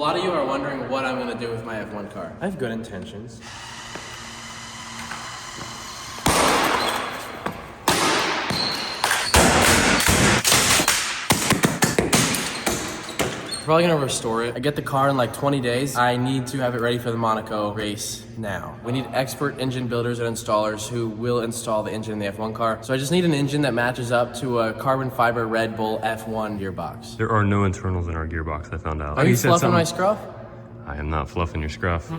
lot of you are wondering what I'm gonna do with my F1 car. I have good intentions. Probably gonna restore it. I get the car in like 20 days. I need to have it ready for the Monaco race now. We need expert engine builders and installers who will install the engine in the F1 car. So I just need an engine that matches up to a carbon fiber Red Bull F1 gearbox. There are no internals in our gearbox, I found out. Are you fluffing my scruff? I am not fluffing your scruff.